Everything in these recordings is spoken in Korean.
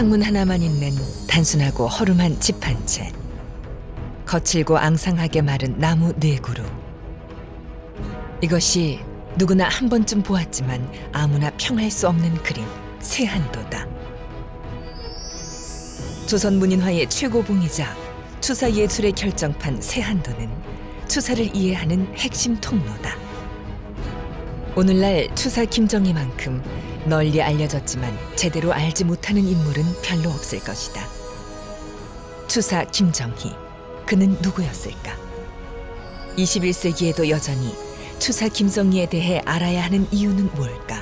창문 하나만 있는 단순하고 허름한 집 한 채. 거칠고 앙상하게 마른 나무 4그루. 이것이 누구나 한 번쯤 보았지만 아무나 평할 수 없는 그림, 세한도다. 조선 문인화의 최고봉이자 추사 예술의 결정판 세한도는 추사를 이해하는 핵심 통로다. 오늘날 추사 김정희만큼 널리 알려졌지만 제대로 알지 못하는 인물은 별로 없을 것이다. 추사 김정희, 그는 누구였을까? 21세기에도 여전히 추사 김정희에 대해 알아야 하는 이유는 뭘까?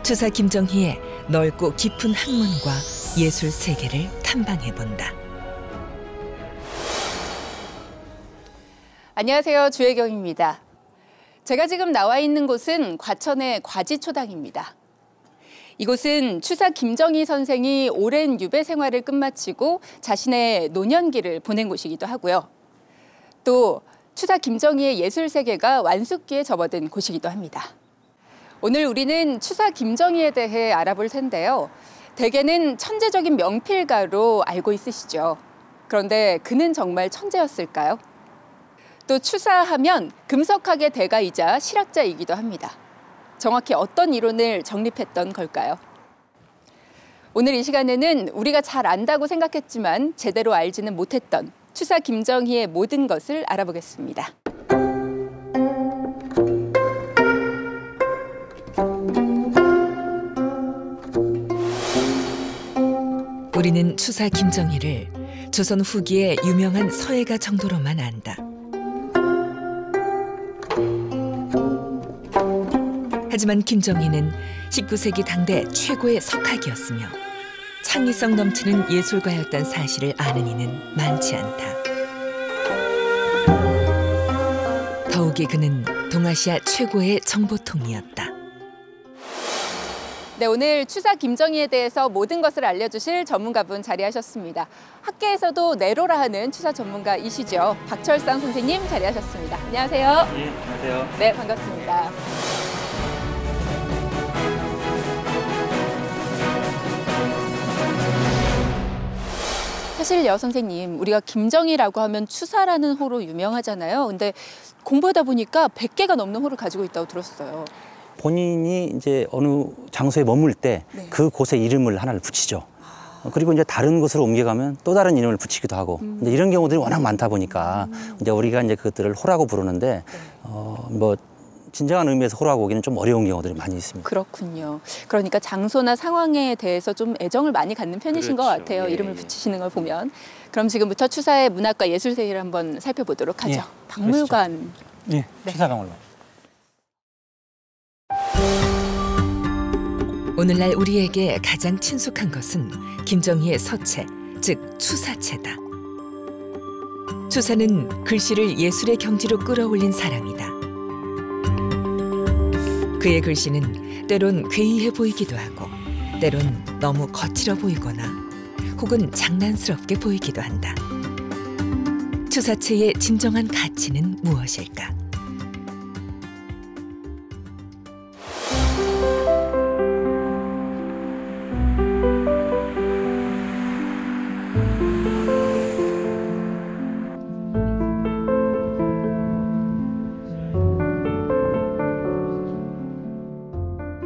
추사 김정희의 넓고 깊은 학문과 예술 세계를 탐방해본다. 안녕하세요. 주혜경입니다. 제가 지금 나와 있는 곳은 과천의 과지초당입니다. 이곳은 추사 김정희 선생이 오랜 유배 생활을 끝마치고 자신의 노년기를 보낸 곳이기도 하고요. 또 추사 김정희의 예술 세계가 완숙기에 접어든 곳이기도 합니다. 오늘 우리는 추사 김정희에 대해 알아볼 텐데요. 대개는 천재적인 명필가로 알고 있으시죠. 그런데 그는 정말 천재였을까요? 또 추사하면 금석학의 대가이자 실학자이기도 합니다. 정확히 어떤 이론을 정립했던 걸까요? 오늘 이 시간에는 우리가 잘 안다고 생각했지만 제대로 알지는 못했던 추사 김정희의 모든 것을 알아보겠습니다. 우리는 추사 김정희를 조선 후기의 유명한 서예가 정도로만 안다. 하지만 김정희는 19세기 당대 최고의 석학이었으며 창의성 넘치는 예술가였던 사실을 아는 이는 많지 않다. 더욱이 그는 동아시아 최고의 정보통이었다. 네, 오늘 추사 김정희에 대해서 모든 것을 알려주실 전문가분 자리하셨습니다. 학계에서도 네로라 하는 추사 전문가이시죠. 박철상 선생님 자리하셨습니다. 안녕하세요. 네, 안녕하세요. 네, 반갑습니다. 사실 선생님, 우리가 김정희라고 하면 추사라는 호로 유명하잖아요. 근데 공부하다 보니까 100개가 넘는 호를 가지고 있다고 들었어요. 본인이 이제 어느 장소에 머물 때 그 곳의 이름을 하나를 붙이죠. 그리고 이제 다른 곳으로 옮겨가면 또 다른 이름을 붙이기도 하고 이제 이런 경우들이 워낙 많다 보니까 이제 우리가 이제 그것들을 호라고 부르는데 뭐 진정한 의미에서 호라고 보기는 좀 어려운 경우들이 많이 있습니다. 그렇군요. 그러니까 장소나 상황에 대해서 좀 애정을 많이 갖는 편이신 것 같아요. 예, 이름을 붙이시는 걸 보면. 그럼 지금부터 추사의 문학과 예술 세계를 한번 살펴보도록 하죠. 예, 박물관. 네, 추사박물관. 오늘날 우리에게 가장 친숙한 것은 김정희의 서체, 즉 추사체다. 추사는 글씨를 예술의 경지로 끌어올린 사람이다. 그의 글씨는 때론 괴이해 보이기도 하고 때론 너무 거칠어 보이거나 혹은 장난스럽게 보이기도 한다. 추사체의 진정한 가치는 무엇일까?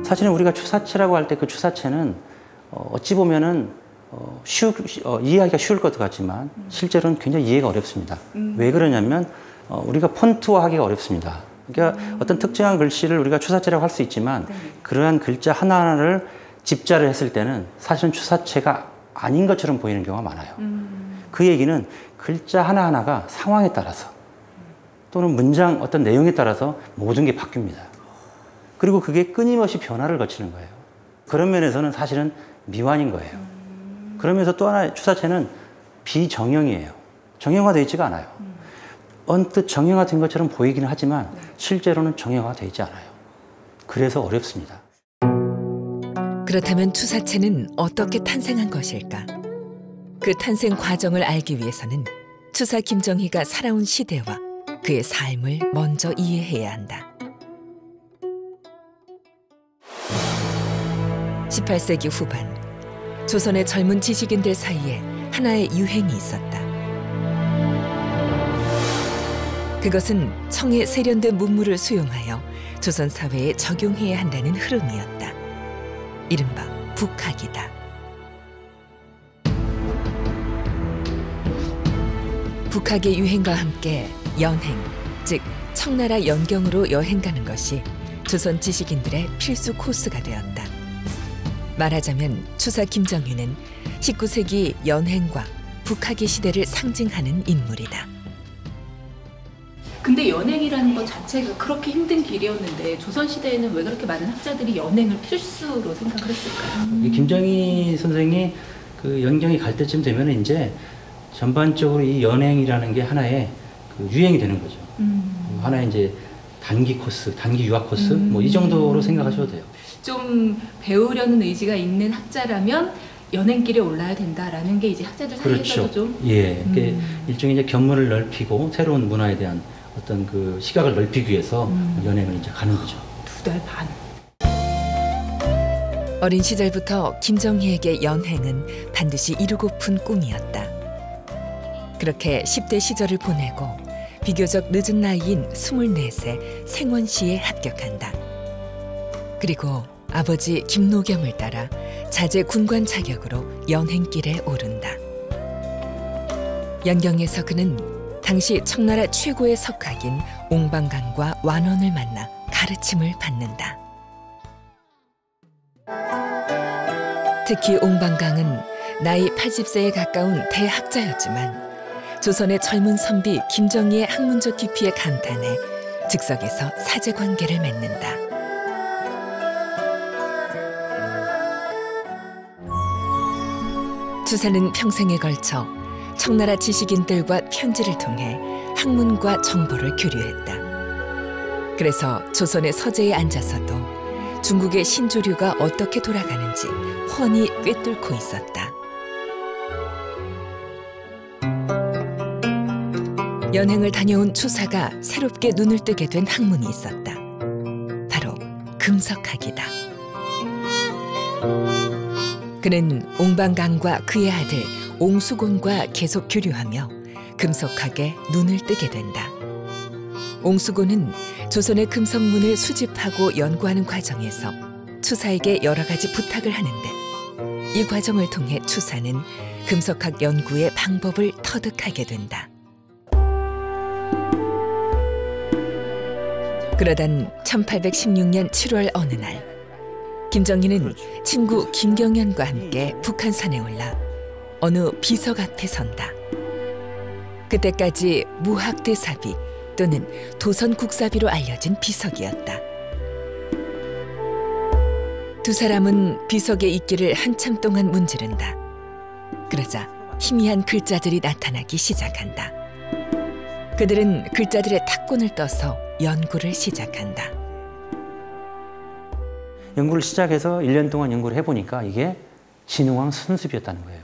사실은 우리가 추사체라고 할 때 그 추사체는 어찌 보면은 이해하기가 쉬울 것 같지만 실제로는 굉장히 이해가 어렵습니다. 왜 그러냐면 우리가 폰트화하기가 어렵습니다. 그러니까 어떤 특정한 글씨를 우리가 추사체라고 할 수 있지만 그러한 글자 하나하나를 집자를 했을 때는 사실은 추사체가 아닌 것처럼 보이는 경우가 많아요. 그 얘기는 글자 하나하나가 상황에 따라서 또는 문장 어떤 내용에 따라서 모든 게 바뀝니다. 그리고 그게 끊임없이 변화를 거치는 거예요. 그런 면에서는 사실은 미완인 거예요. 그러면서 또 하나 추사체는 비정형이에요. 정형화되어 있지가 않아요. 언뜻 정형화된 것처럼 보이기는 하지만 실제로는 정형화되어 있지 않아요. 그래서 어렵습니다. 그렇다면 추사체는 어떻게 탄생한 것일까? 그 탄생 과정을 알기 위해서는 추사 김정희가 살아온 시대와 그의 삶을 먼저 이해해야 한다. 18세기 후반 조선의 젊은 지식인들 사이에 하나의 유행이 있었다. 그것은 청의 세련된 문물을 수용하여 조선 사회에 적용해야 한다는 흐름이었다. 이른바 북학이다. 북학의 유행과 함께 연행, 즉 청나라 연경으로 여행 가는 것이 조선 지식인들의 필수 코스가 되었다. 말하자면 추사 김정희는 19세기 연행과 북학의 시대를 상징하는 인물이다. 근데 연행이라는 것 자체가 그렇게 힘든 길이었는데 조선시대에는 왜 그렇게 많은 학자들이 연행을 필수로 생각을 했을까요? 김정희 선생이 그 연경이 갈 때쯤 되면 이제 전반적으로 이 연행이라는 게 하나의 그 유행이 되는 거죠. 하나의 이제 단기 코스, 단기 유학 코스 뭐 이 정도로 생각하셔도 돼요. 좀 배우려는 의지가 있는 학자라면 연행길에 올라야 된다라는 게 이제 학자들 사이에서도 그렇죠. 좀 예, 일종의 이제 견문을 넓히고 새로운 문화에 대한 어떤 그 시각을 넓히기 위해서 연행을 이제 가는 거죠. 2달 반. 어린 시절부터 김정희에게 연행은 반드시 이루고픈 꿈이었다. 그렇게 10대 시절을 보내고 비교적 늦은 나이인 24세 생원시에 합격한다. 그리고 아버지 김노겸을 따라 자제 군관 자격으로 연행길에 오른다. 연경에서 그는 당시 청나라 최고의 석학인 옹방강과 완원을 만나 가르침을 받는다. 특히 옹방강은 나이 80세에 가까운 대학자였지만 조선의 젊은 선비 김정희의 학문적 깊이에 감탄해 즉석에서 사제관계를 맺는다. 추사는 평생에 걸쳐 청나라 지식인들과 편지를 통해 학문과 정보를 교류했다. 그래서 조선의 서재에 앉아서도 중국의 신조류가 어떻게 돌아가는지 훤히 꿰뚫고 있었다. 연행을 다녀온 추사가 새롭게 눈을 뜨게 된 학문이 있었다. 바로 금석학이다. 그는 옹방강과 그의 아들 옹수곤과 계속 교류하며 금석학에 눈을 뜨게 된다. 옹수곤은 조선의 금석문을 수집하고 연구하는 과정에서 추사에게 여러 가지 부탁을 하는데 이 과정을 통해 추사는 금석학 연구의 방법을 터득하게 된다. 그러던 1816년 7월 어느 날 김정희는 친구 김경연과 함께 북한산에 올라 어느 비석 앞에 선다. 그때까지 무학대사비 또는 도선국사비로 알려진 비석이었다. 두 사람은 비석에 있기를 한참 동안 문지른다. 그러자 희미한 글자들이 나타나기 시작한다. 그들은 글자들의 탁권을 떠서 연구를 시작한다. 연구를 시작해서 1년 동안 연구를 해보니까 이게 진흥왕 순습이었다는 거예요.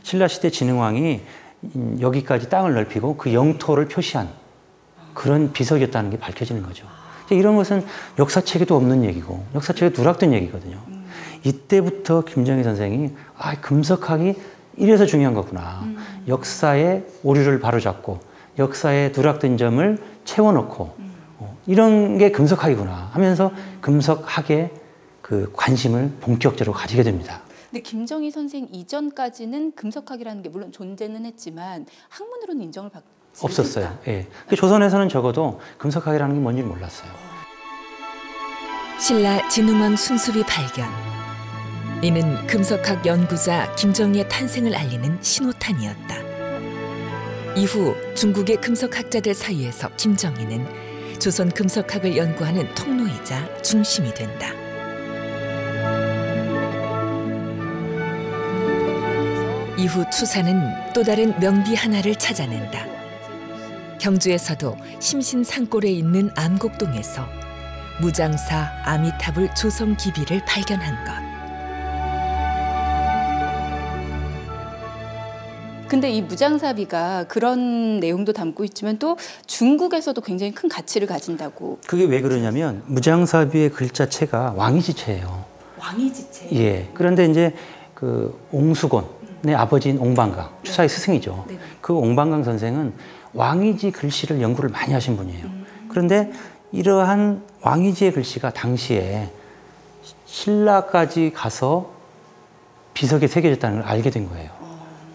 신라시대 진흥왕이 여기까지 땅을 넓히고 그 영토를 표시한 그런 비석이었다는 게 밝혀지는 거죠. 이런 것은 역사책에도 없는 얘기고 역사책에 누락된 얘기거든요. 이때부터 김정희 선생이 금석학이 이래서 중요한 거구나. 역사의 오류를 바로잡고 역사에 누락된 점을 채워넣고 이런 게 금석학이구나 하면서 금석학에 그 관심을 본격적으로 가지게 됩니다. 근데 김정희 선생 이전까지는 금석학이라는 게 물론 존재는 했지만 학문으로는 인정을 받지 없었어요. 못했다. 예. 조선에서는 적어도 금석학이라는 게 뭔지 몰랐어요. 신라 진흥왕 순습이 발견. 이는 금석학 연구자 김정희의 탄생을 알리는 신호탄이었다. 이후 중국의 금석학자들 사이에서 김정희는 조선 금석학을 연구하는 통로이자 중심이 된다. 이후 추사는 또 다른 명비 하나를 찾아낸다. 경주에서도 심신산골에 있는 암곡동에서 무장사 아미타불 조성 기비를 발견한 것. 근데 이 무장사비가 그런 내용도 담고 있지만 또 중국에서도 굉장히 큰 가치를 가진다고. 그게 왜 그러냐면 무장사비의 글자체가 왕이지체예요. 왕이지체. 예. 그런데 이제 그 옹수곤의 아버지인 옹방강, 추사의 스승이죠. 네네. 그 옹방강 선생은 왕이지 글씨를 연구를 많이 하신 분이에요. 그런데 이러한 왕이지의 글씨가 당시에 신라까지 가서 비석에 새겨졌다는 걸 알게 된 거예요.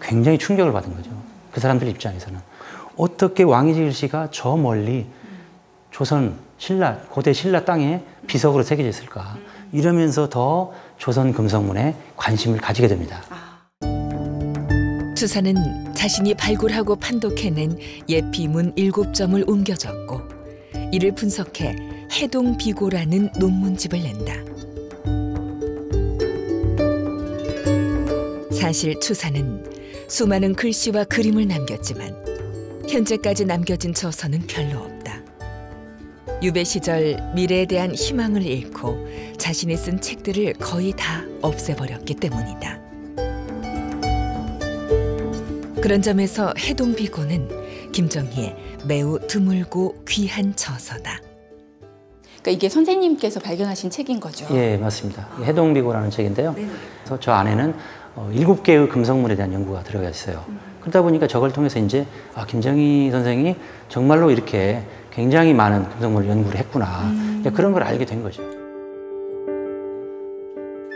굉장히 충격을 받은 거죠. 그 사람들 입장에서는. 어떻게 왕이지 글씨가 저 멀리 조선 신라, 고대 신라 땅에 비석으로 새겨졌을까. 이러면서 더 조선 금속문에 관심을 가지게 됩니다. 추사는 자신이 발굴하고 판독해낸 옛 비문 7점을 옮겨 적고 이를 분석해 해동비고라는 논문집을 낸다. 사실 추사는 수많은 글씨와 그림을 남겼지만 현재까지 남겨진 저서는 별로 없다. 유배 시절 미래에 대한 희망을 잃고 자신이 쓴 책들을 거의 다 없애버렸기 때문이다. 그런 점에서 해동비고는 김정희의 매우 드물고 귀한 저서다. 그러니까 이게 선생님께서 발견하신 책인 거죠? 예, 맞습니다. 해동비고라는 책인데요. 그래서 저 안에는 7개의 금속물에 대한 연구가 들어가 있어요. 그러다 보니까 저걸 통해서 이제 김정희 선생이 정말로 이렇게 굉장히 많은 금속물을 연구를 했구나. 그런 걸 알게 된 거죠.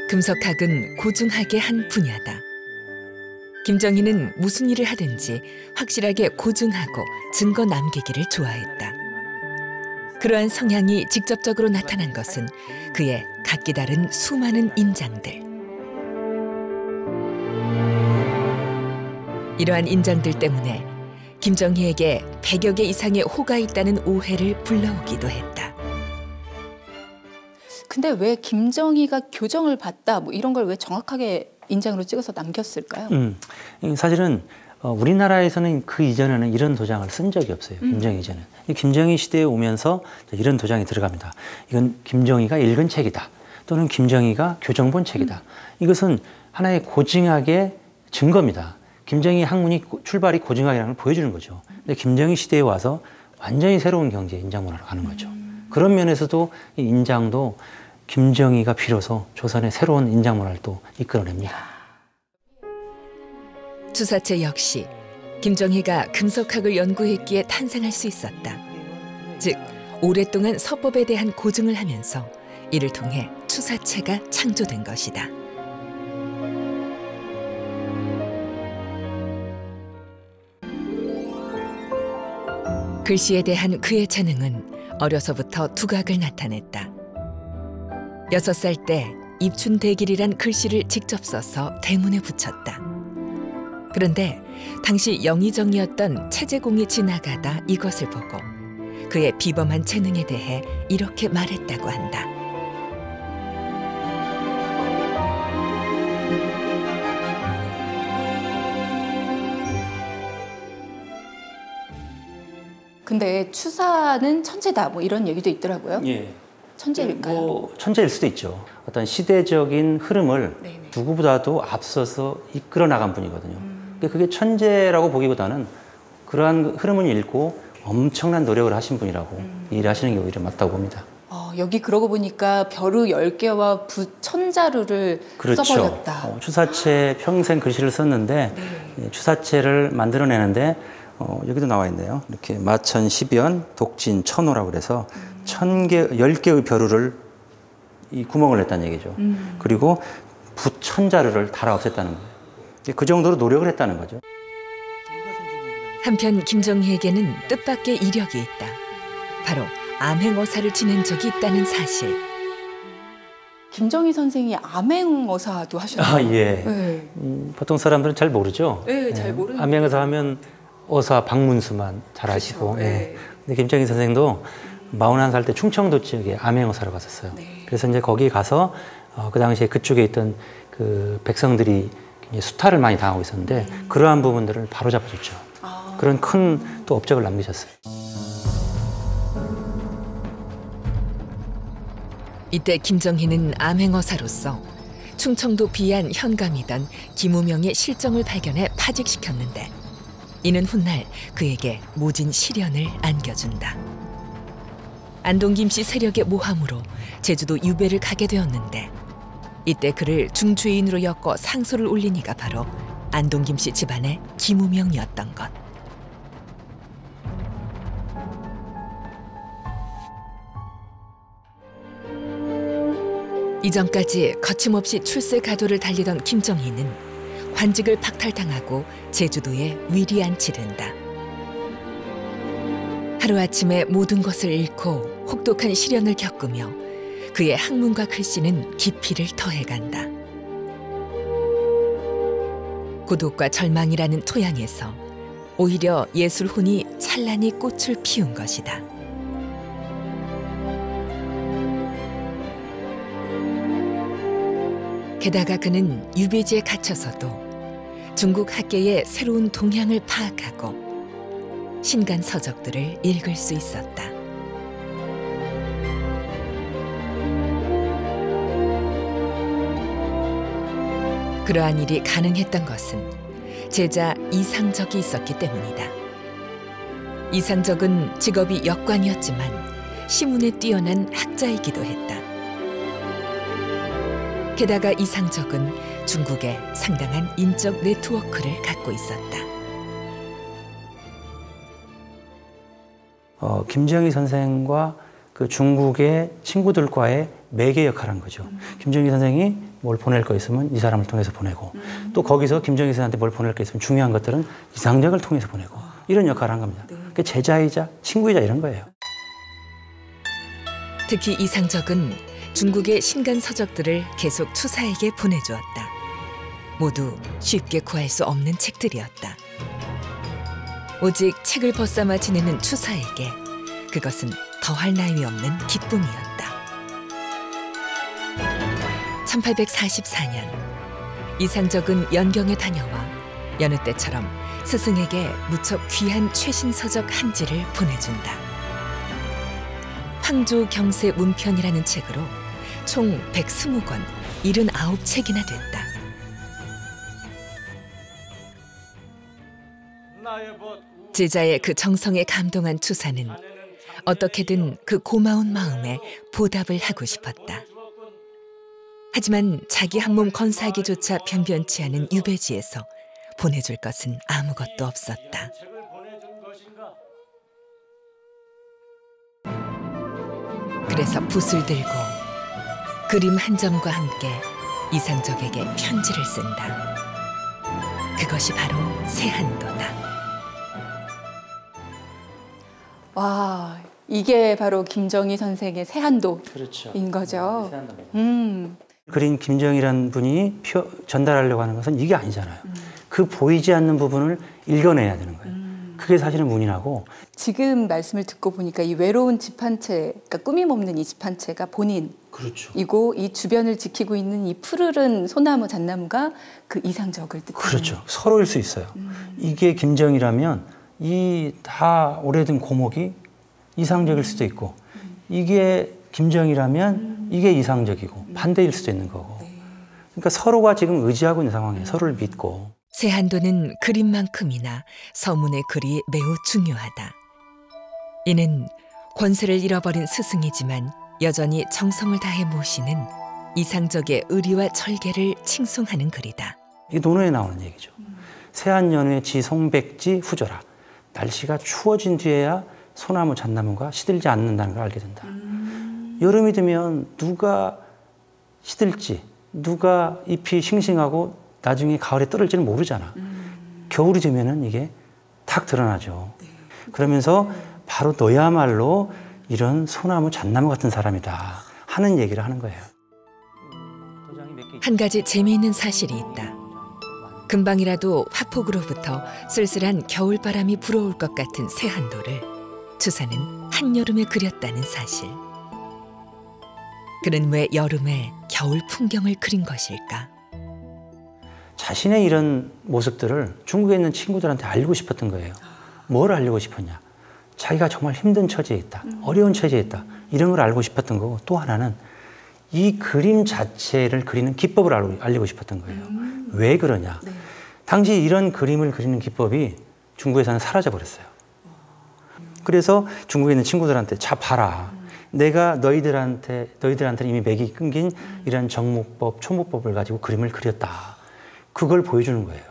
금속학은 고증학의 한 분야다. 김정희는 무슨 일을 하든지 확실하게 고증하고 증거 남기기를 좋아했다. 그러한 성향이 직접적으로 나타난 것은 그의 각기 다른 수많은 인장들. 이러한 인장들 때문에 김정희에게 100여 개 이상의 호가 있다는 오해를 불러오기도 했다. 근데 왜 김정희가 교정을 받다 뭐 이런 걸 왜 정확하게 인장으로 찍어서 남겼을까요? 사실은 우리나라에서는 그 이전에는 이런 도장을 쓴 적이 없어요. 김정희 이전에. 김정희 시대에 오면서 이런 도장이 들어갑니다. 이건 김정희가 읽은 책이다. 또는 김정희가 교정본 책이다. 이것은 하나의 고증학의 증거입니다. 김정희 학문이 출발이 고증학이라는 걸 보여주는 거죠. 근데 김정희 시대에 와서 완전히 새로운 경제 인장문화로 가는 거죠. 그런 면에서도 이 인장도 김정희가 비로소 조선의 새로운 인장문화를 또 이끌어냅니다. 추사체 역시 김정희가 금속학을 연구했기에 탄생할 수 있었다. 즉, 오랫동안 서법에 대한 고증을 하면서 이를 통해 추사체가 창조된 것이다. 글씨에 대한 그의 재능은 어려서부터 두각을 나타냈다. 6살 때 입춘대길이란 글씨를 직접 써서 대문에 붙였다. 그런데 당시 영의정이었던 채제공이 지나가다 이것을 보고 그의 비범한 재능에 대해 이렇게 말했다고 한다. 근데 추사는 천재다 뭐 이런 얘기도 있더라고요. 예. 천재일까요? 천재일 수도 있죠. 어떤 시대적인 흐름을 네네. 누구보다도 앞서서 이끌어 나간 분이거든요. 그게 천재라고 보기보다는 그러한 흐름을 읽고 엄청난 노력을 하신 분이라고 일하시는 게 오히려 맞다고 봅니다. 여기 그러고 보니까 벼루 10개와 붓 1000자루를 그렇죠. 써버렸다. 추사체 평생 글씨를 썼는데 네. 추사체를 만들어내는데 여기도 나와 있네요. 이렇게 마천 10연 독진 천호라고 그래서 10개의 벼루를 이 구멍을 냈다는 얘기죠. 그리고 붓 1000자루를 달아 없앴다는 거예요. 그 정도로 노력을 했다는 거죠. 한편 김정희에게는 뜻밖의 이력이 있다. 바로 암행어사를 지낸 적이 있다는 사실. 김정희 선생이 암행어사도 하셨나요? 예. 네. 보통 사람들은 잘 모르죠. 네, 잘 모르는. 암행어사 하면 어사 박문수만 잘 아시고. 그렇죠. 네. 근데 김정희 선생도 41살 때 충청도 지역에 암행어사로 갔었어요. 네. 그래서 이제 거기 가서 그 당시에 그쪽에 있던 그 백성들이 수탈을 많이 당하고 있었는데 그러한 부분들을 바로잡아줬죠. 그런 큰 또 업적을 남기셨어요. 이때 김정희는 암행어사로서 충청도 비안 현감이던 김우명의 실정을 발견해 파직시켰는데 이는 훗날 그에게 모진 시련을 안겨준다. 안동 김씨 세력의 모함으로 제주도 유배를 가게 되었는데 이때 그를 중죄인으로 엮어 상소를 올린 이가 바로 안동김 씨 집안의 김우명이었던 것. 이전까지 거침없이 출세 가도를 달리던 김정희는 관직을 박탈당하고 제주도에 위리안치른다. 하루아침에 모든 것을 잃고 혹독한 시련을 겪으며 그의 학문과 글씨는 깊이를 더해간다. 고독과 절망이라는 토양에서 오히려 예술혼이 찬란히 꽃을 피운 것이다. 게다가 그는 유배지에 갇혀서도 중국 학계의 새로운 동향을 파악하고 신간 서적들을 읽을 수 있었다. 그러한 일이 가능했던 것은 제자 이상적이 있었기 때문이다. 이상적은 직업이 역관이었지만 시문에 뛰어난 학자이기도 했다. 게다가 이상적은 중국에 상당한 인적 네트워크를 갖고 있었다. 김정희 선생과 그 중국의 친구들과의 매개 역할을 한 거죠. 김정희 선생이 뭘 보낼 거 있으면 이 사람을 통해서 보내고 또 거기서 김정희 선생한테 뭘 보낼 거 있으면 중요한 것들은 이상적을 통해서 보내고 이런 역할을 한 겁니다. 그러니까 제자이자 친구이자 이런 거예요. 특히 이상적은 중국의 신간 서적들을 계속 추사에게 보내주었다. 모두 쉽게 구할 수 없는 책들이었다. 오직 책을 벗삼아 지내는 추사에게 그것은 더할 나위 없는 기쁨이었다. 1844년 이상적은 연경에 다녀와 여느 때처럼 스승에게 무척 귀한 최신 서적 한 지를 보내준다. 황조 경세 문편이라는 책으로 총 120권, 79책이나 됐다. 제자의 그 정성에 감동한 추사는 어떻게든 그 고마운 마음에 보답을 하고 싶었다. 하지만 자기 한 몸 건사하기조차 변변치 않은 유배지에서 보내줄 것은 아무것도 없었다. 그래서 붓을 들고 그림 한 점과 함께 이상적에게 편지를 쓴다. 그것이 바로 세한도다. 와, 이게 바로 김정희 선생의 세한도인 그렇죠. 거죠. 그린 김정희라는 분이 전달하려고 하는 것은 이게 아니잖아요. 그 보이지 않는 부분을 읽어내야 되는 거예요. 그게 사실은 문이라고. 지금 말씀을 듣고 보니까 이 외로운 집 한 채, 그러니까 꾸밈 없는 이 집 한 채가 본인이고 그렇죠. 이 주변을 지키고 있는 이 푸르른 소나무 잣나무가 그 이상적을 뜻하는. 그렇죠. 서로일 수 있어요. 이게 김정희라면 이 다 오래된 고목이 이상적일 수도 있고 이게 김정희라면 이게 이상적이고 반대일 수도 있는 거고. 그러니까 서로가 지금 의지하고 있는 상황이에요. 서로를 믿고. 세한도는 그림만큼이나 서문의 글이 매우 중요하다. 이는 권세를 잃어버린 스승이지만 여전히 정성을 다해 모시는 이상적의 의리와 절개를 칭송하는 글이다. 이게 논어에 나오는 얘기죠. 세한연회 지송백지 후조라. 날씨가 추워진 뒤에야 소나무 잣나무가 시들지 않는다는 걸 알게 된다. 여름이 되면 누가 시들지, 누가 잎이 싱싱하고 나중에 가을에 떨어질지는 모르잖아. 겨울이 되면은 이게 탁 드러나죠. 그러면서 바로 너야말로 이런 소나무 잣나무 같은 사람이다 하는 얘기를 하는 거예요. 한 가지 재미있는 사실이 있다. 금방이라도 화폭으로부터 쓸쓸한 겨울바람이 불어올 것 같은 세한도를 추사는 한여름에 그렸다는 사실. 그는 왜 여름에 겨울 풍경을 그린 것일까? 자신의 이런 모습들을 중국에 있는 친구들한테 알고 싶었던 거예요. 뭘 알고 싶었냐? 자기가 정말 힘든 처지에 있다. 어려운 처지에 있다. 이런 걸 알고 싶었던 거고 또 하나는 이 그림 자체를 그리는 기법을 알고 싶었던 거예요. 왜 그러냐? 당시 이런 그림을 그리는 기법이 중국에서는 사라져 버렸어요. 그래서 중국에 있는 친구들한테 자 봐라. 내가 너희들한테 이미 맥이 끊긴 이런 정목법, 초목법을 가지고 그림을 그렸다. 그걸 보여주는 거예요.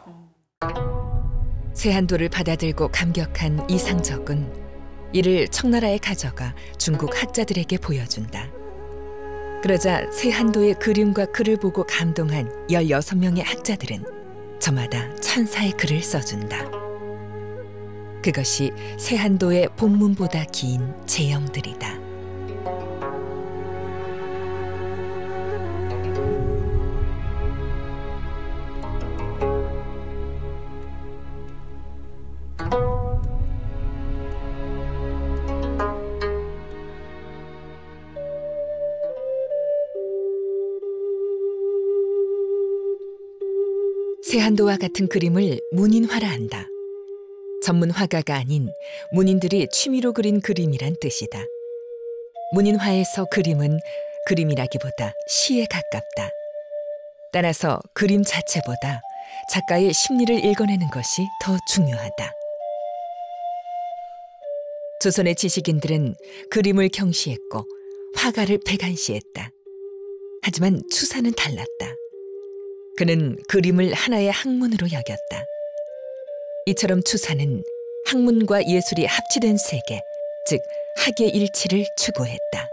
세한도를 받아들고 감격한 이상적은 이를 청나라에 가져가 중국 학자들에게 보여준다. 그러자 세한도의 그림과 글을 보고 감동한 16명의 학자들은 저마다 천사의 글을 써준다. 그것이 세한도의 본문보다 긴 제형들이다. 세한도와 같은 그림을 문인화라 한다. 전문 화가가 아닌 문인들이 취미로 그린 그림이란 뜻이다. 문인화에서 그림은 그림이라기보다 시에 가깝다. 따라서 그림 자체보다 작가의 심리를 읽어내는 것이 더 중요하다. 조선의 지식인들은 그림을 경시했고 화가를 배관시했다. 하지만 추사는 달랐다. 그는 그림을 하나의 학문으로 여겼다. 이처럼 추사는 학문과 예술이 합치된 세계, 즉 학의 일치를 추구했다.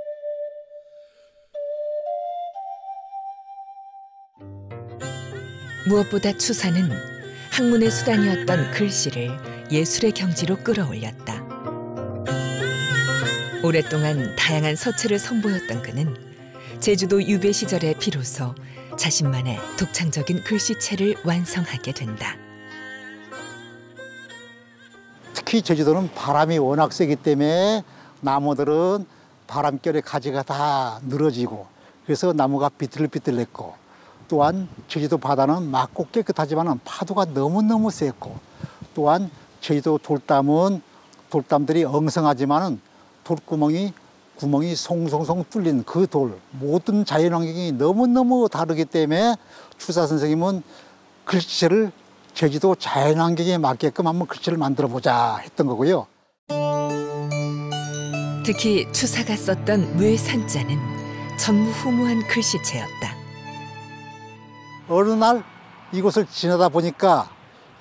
무엇보다 추사는 학문의 수단이었던 글씨를 예술의 경지로 끌어올렸다. 오랫동안 다양한 서체를 선보였던 그는 제주도 유배 시절에 비로소 자신만의 독창적인 글씨체를 완성하게 된다. 특히 제주도는 바람이 워낙 세기 때문에 나무들은 바람결에 가지가 다 늘어지고 그래서 나무가 비틀비틀했고 또한 제주도 바다는 맑고 깨끗하지만 파도가 너무너무 셌고 또한 제주도 돌담들이 엉성하지만 구멍이 송송송 뚫린 그 돌, 모든 자연환경이 너무너무 다르기 때문에 추사 선생님은 글씨체를 제주도 자연환경에 맞게끔 한번 글씨를 만들어보자 했던 거고요. 특히 추사가 썼던 뇌산자는 전무후무한 글씨체였다. 어느 날 이곳을 지나다 보니까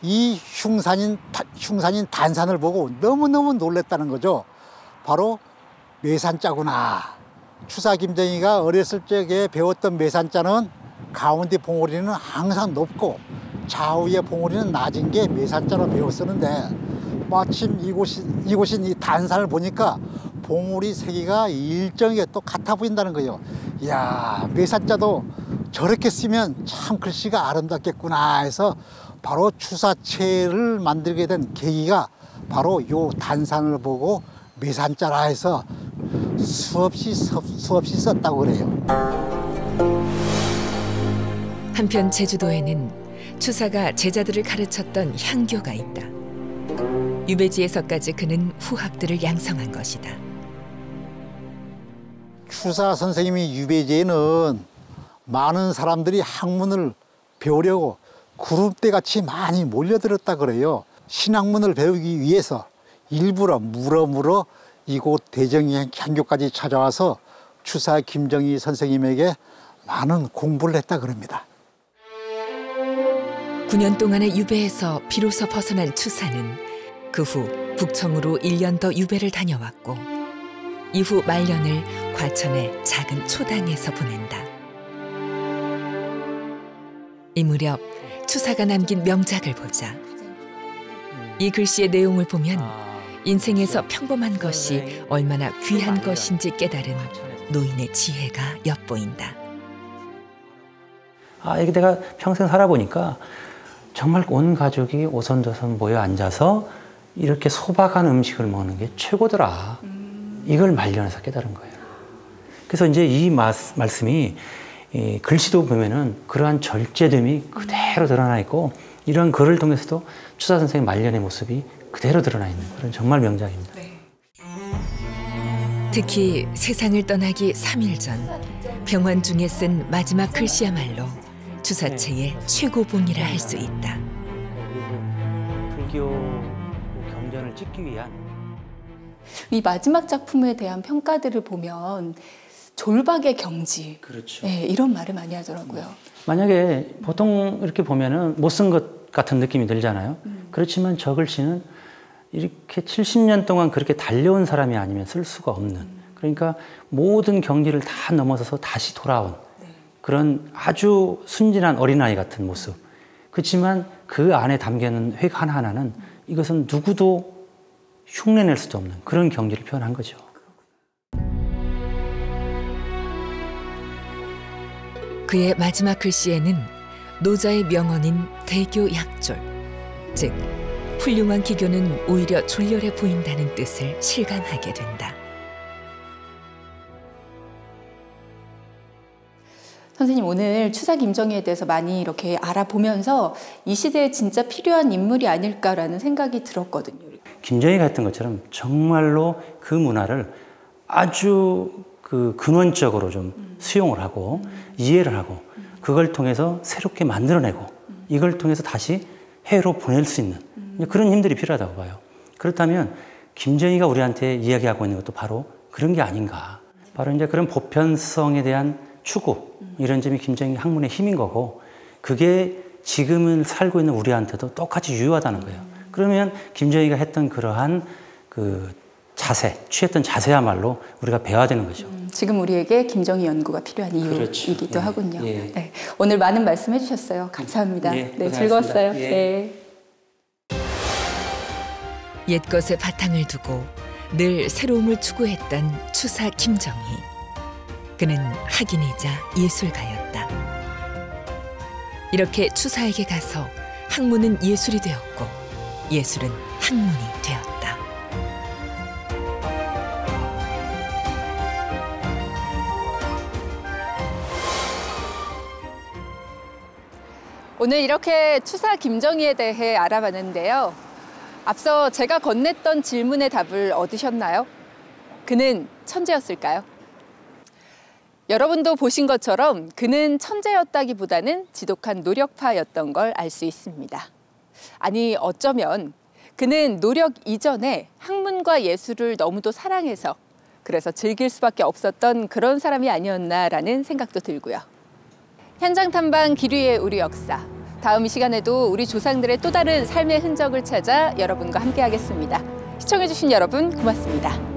이 흉산인 단산을 보고 너무너무 놀랬다는 거죠. 바로 매산자구나. 추사 김정희가 어렸을 적에 배웠던 매산자는 가운데 봉우리는 항상 높고 좌우의 봉우리는 낮은 게 매산자로 배웠었는데 마침 이곳인 이 단산을 보니까 봉우리 세기가 일정하게 또 같아 보인다는 거예요. 이야, 매산자도 저렇게 쓰면 참 글씨가 아름답겠구나 해서 바로 추사체를 만들게 된 계기가 바로 요 단산을 보고 매산자라 해서 수없이 썼다고 그래요. 한편 제주도에는 추사가 제자들을 가르쳤던 향교가 있다. 유배지에서까지 그는 후학들을 양성한 것이다. 추사 선생님이 유배지에는 많은 사람들이 학문을 배우려고 구름대같이 많이 몰려들었다 그래요. 신학문을 배우기 위해서 일부러 물어 이곳 대정리 향교까지 찾아와서 추사 김정희 선생님에게 많은 공부를 했다 그럽니다. 9년 동안의 유배에서 비로소 벗어난 추사는 그 후 북청으로 1년 더 유배를 다녀왔고 이후 말년을 과천의 작은 초당에서 보낸다. 이 무렵 추사가 남긴 명작을 보자. 이 글씨의 내용을 보면 인생에서 평범한 것이 얼마나 귀한 것인지 깨달은 노인의 지혜가 엿보인다. 이게 내가 평생 살아보니까 정말 온 가족이 오손도손 모여 앉아서 이렇게 소박한 음식을 먹는 게 최고더라. 이걸 말년에서 깨달은 거예요. 그래서 이제 이 말씀이 글씨도 보면은 그러한 절제됨이 그대로 드러나 있고 이런 글을 통해서도 추사 선생님 말년의 모습이 그대로 드러나 있는 그런 정말 명작입니다. 네. 특히 세상을 떠나기 3일 전 병환 중에 쓴 마지막 글씨야말로 추사체의 최고봉이라 할 수 있다. 불교 경전을 찍기 위한, 이 마지막 작품에 대한 평가들을 보면 졸박의 경지, 그렇죠. 네, 이런 말을 많이 하더라고요. 만약에 보통 이렇게 보면은 못 쓴 것 같은 느낌이 들잖아요. 그렇지만 저 글씨는 이렇게 70년 동안 그렇게 달려온 사람이 아니면 쓸 수가 없는, 그러니까 모든 경지를 다 넘어서서 다시 돌아온 그런 아주 순진한 어린아이 같은 모습. 그렇지만 그 안에 담겨있는 획 하나하나는 이것은 누구도 흉내낼 수도 없는 그런 경지를 표현한 거죠. 그의 마지막 글씨에는 노자의 명언인 대교 약졸, 즉 훌륭한 기교는 오히려 졸렬해 보인다는 뜻을 실감하게 된다. 선생님, 오늘 추사 김정희에 대해서 많이 이렇게 알아보면서 이 시대에 진짜 필요한 인물이 아닐까라는 생각이 들었거든요. 김정희가 했던 것처럼 정말로 그 문화를 아주 그 근원적으로 좀 수용을 하고 이해를 하고 그걸 통해서 새롭게 만들어내고 이걸 통해서 다시 해외로 보낼 수 있는 그런 힘들이 필요하다고 봐요. 그렇다면 김정희가 우리한테 이야기하고 있는 것도 바로 그런 게 아닌가. 바로 이제 그런 보편성에 대한 추구, 이런 점이 김정희 학문의 힘인 거고, 그게 지금은 살고 있는 우리한테도 똑같이 유효하다는 거예요. 그러면 김정희가 했던 그러한 그 자세, 취했던 자세야말로 우리가 배워야 되는 거죠. 지금 우리에게 김정희 연구가 필요한 이유이기도 그렇죠. 하군요. 예. 네, 오늘 많은 말씀 해주셨어요. 감사합니다. 예, 네, 즐거웠어요. 예. 네. 옛것에 바탕을 두고 늘 새로움을 추구했던 추사 김정희. 그는 학인이자 예술가였다. 이렇게 추사에게 가서 학문은 예술이 되었고 예술은 학문이 되었다. 오늘 이렇게 추사 김정희에 대해 알아봤는데요. 앞서 제가 건넸던 질문의 답을 얻으셨나요? 그는 천재였을까요? 여러분도 보신 것처럼 그는 천재였다기보다는 지독한 노력파였던 걸 알 수 있습니다. 아니, 어쩌면 그는 노력 이전에 학문과 예술을 너무도 사랑해서 그래서 즐길 수밖에 없었던 그런 사람이 아니었나라는 생각도 들고요. 현장 탐방 기류의 우리 역사. 다음 시간에도 우리 조상들의 또 다른 삶의 흔적을 찾아 여러분과 함께하겠습니다. 시청해주신 여러분 고맙습니다.